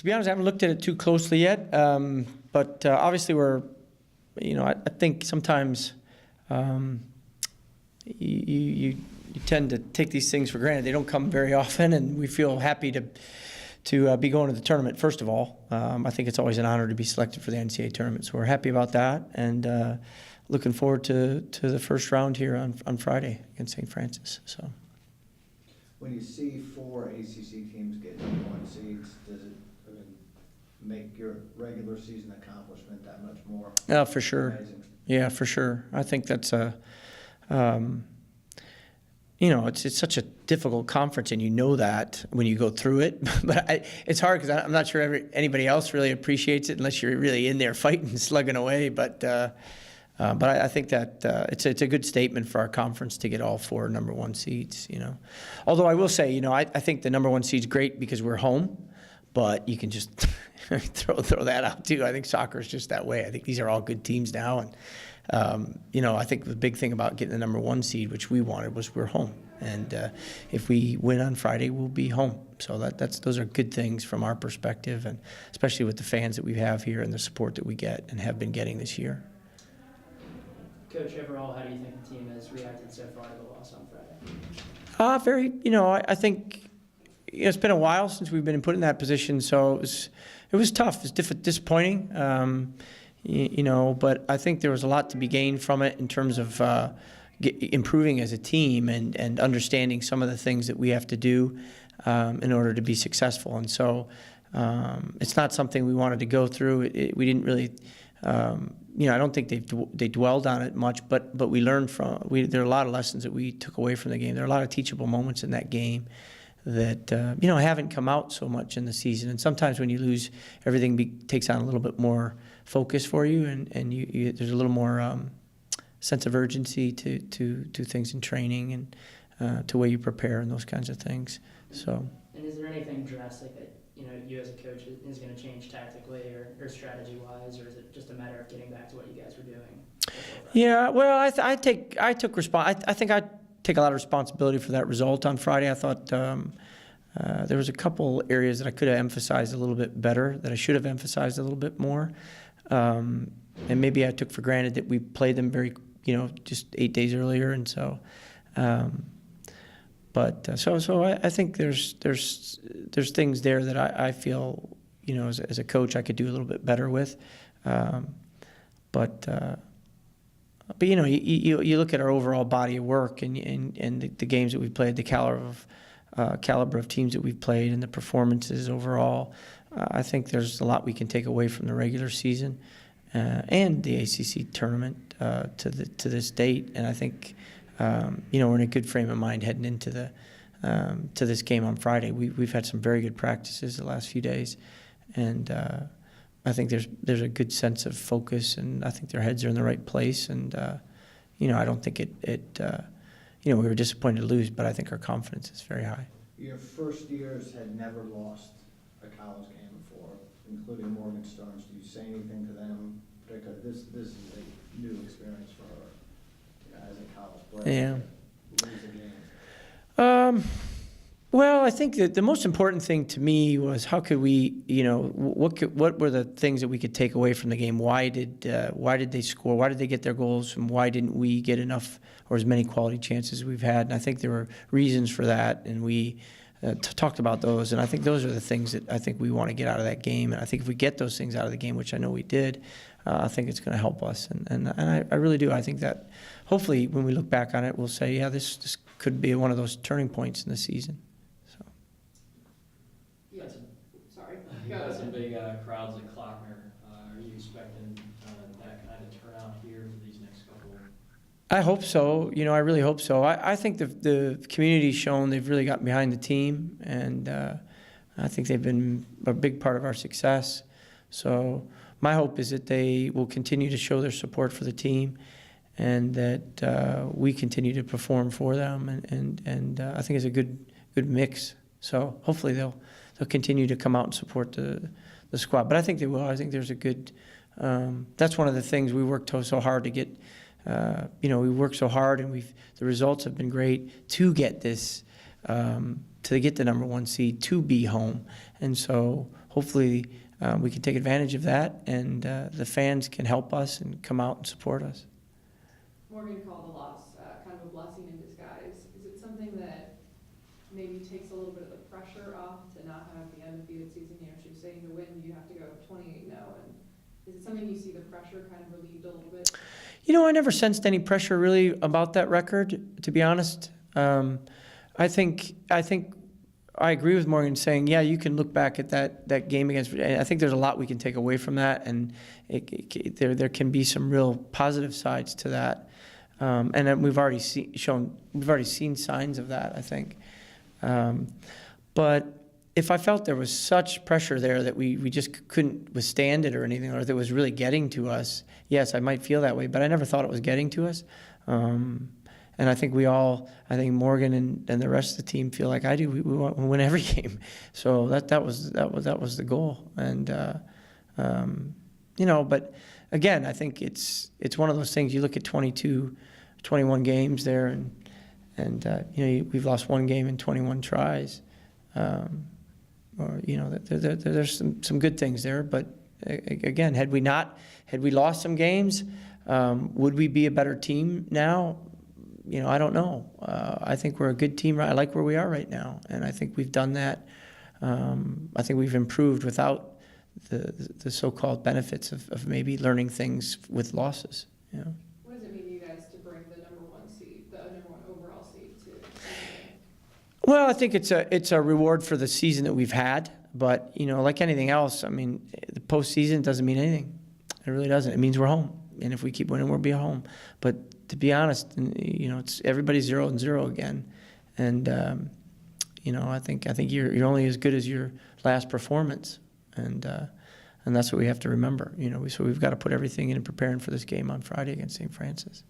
To be honest, I haven't looked at it too closely yet, but obviously I think sometimes you tend to take these things for granted. They don't come very often, and we feel happy to be going to the tournament, first of all. I think it's always an honor to be selected for the NCAA Tournament, so we're happy about that, and looking forward to the first round here on Friday against St. Francis. So, when you see 4 ACC teams get #1 seeds, does it make your regular season accomplishment that much more for sure. amazing? Yeah, for sure. I think that's it's such a difficult conference, and you know that when you go through it. But it's hard because I'm not sure anybody else really appreciates it unless you're really in there fighting, slugging away. But I think that it's a good statement for our conference to get all 4 #1 seeds. Although I will say, I think the #1 seed's great because we're home, but you can just throw that out too. I think soccer is just that way. I think these are all good teams now, and I think the big thing about getting the #1 seed, which we wanted, was we're home, and if we win on Friday, we'll be home. So those are good things from our perspective, and especially with the fans that we have here and the support that we get and have been getting this year. Coach, overall, how do you think the team has reacted so far to the loss on Friday? I think it's been a while since we've been put in that position, so it was tough. It was disappointing, but I think there was a lot to be gained from it in terms of improving as a team and understanding some of the things that we have to do in order to be successful. And so it's not something we wanted to go through. We didn't really. I don't think they dwelled on it much, but we learned there are a lot of lessons that we took away from the game. There are a lot of teachable moments in that game that haven't come out so much in the season. And sometimes when you lose, everything takes on a little bit more focus for you, and there's a little more sense of urgency to things in training and to the way you prepare and those kinds of things. So. And is there anything drastic that you as a coach is going to change tactically or strategy-wise, or is it just a matter of getting back to what you guys were doing? Yeah, well, I think I take a lot of responsibility for that result on Friday. I thought there was a couple areas that I could have emphasized a little bit better, that I should have emphasized a little bit more, and maybe I took for granted that we played them just 8 days earlier, and so. So I think there's things there that I feel as a coach I could do a little bit better with, but you look at our overall body of work and the games that we've played, the caliber of teams that we've played, and the performances overall. I think there's a lot we can take away from the regular season and the ACC tournament to this date, and I think. We're in a good frame of mind heading into to this game on Friday. We've had some very good practices the last few days, and I think there's a good sense of focus, and I think their heads are in the right place. And I don't think we were disappointed to lose, but I think our confidence is very high. Your first years had never lost a college game before, including Morgan Storms. Do you say anything to them? Particularly, this is a new experience for her. As a college player, lose a game? Well, I think that the most important thing to me was how could we, what were the things that we could take away from the game? Why did they score? Why did they get their goals? And why didn't we get enough or as many quality chances as we've had? And I think there were reasons for that, and we talked about those. And I think those are the things that I think we want to get out of that game. And I think if we get those things out of the game, which I know we did, I think it's going to help us. And I really do. I think that hopefully when we look back on it, we'll say, yeah, this could be one of those turning points in the season. So. You got some big crowds at Klockner. Are you expecting that kind of turnout here for these next couple? I hope so. I really hope so. I think the community's shown they've really gotten behind the team, and I think they've been a big part of our success. So my hope is that they will continue to show their support for the team, and that we continue to perform for them, and I think it's a good mix. So hopefully they'll continue to come out and support the squad. But I think they will. I think there's a good. That's one of the things we worked so hard to get. We worked so hard, and the results have been great to get this, to get the #1 seed, to be home, and so hopefully we can take advantage of that, and the fans can help us and come out and support us. Morgan called the loss kind of a blessing in disguise. Is it something that maybe takes a little bit of the pressure off to not have the undefeated season? You know, she was saying to win, you have to go 28-0. And is it something you see the pressure kind of relieved a little bit? You know, I never sensed any pressure really about that record, to be honest. I think I agree with Morgan saying, yeah, you can look back at that game against. I think there's a lot we can take away from that, and there can be some real positive sides to that. And then we've already seen signs of that, I think. But if I felt there was such pressure there that we just couldn't withstand it or anything, or that it was really getting to us, yes, I might feel that way. But I never thought it was getting to us. And I think I think Morgan and the rest of the team feel like I do. We want to win every game. So that was the goal. And you know, but again, I think it's one of those things. You look at 21 games there, and you know, we've lost one game in 21 tries. Or you know, there's some good things there. But again, had we lost some games, would we be a better team now? You know, I don't know. I think we're a good team. I like where we are right now, and I think we've done that. I think we've improved without the so-called benefits of maybe learning things with losses. You know. What does it mean to you guys to bring the number one overall seed to? Well, I think it's a reward for the season that we've had. But you know, like anything else, I mean, the postseason doesn't mean anything. It really doesn't. It means we're home, and if we keep winning, we'll be home. But to be honest, you know, it's everybody's 0-0 again, and you know, I think you're only as good as your last performance, and that's what we have to remember. You know, so we've got to put everything in and preparing for this game on Friday against St. Francis.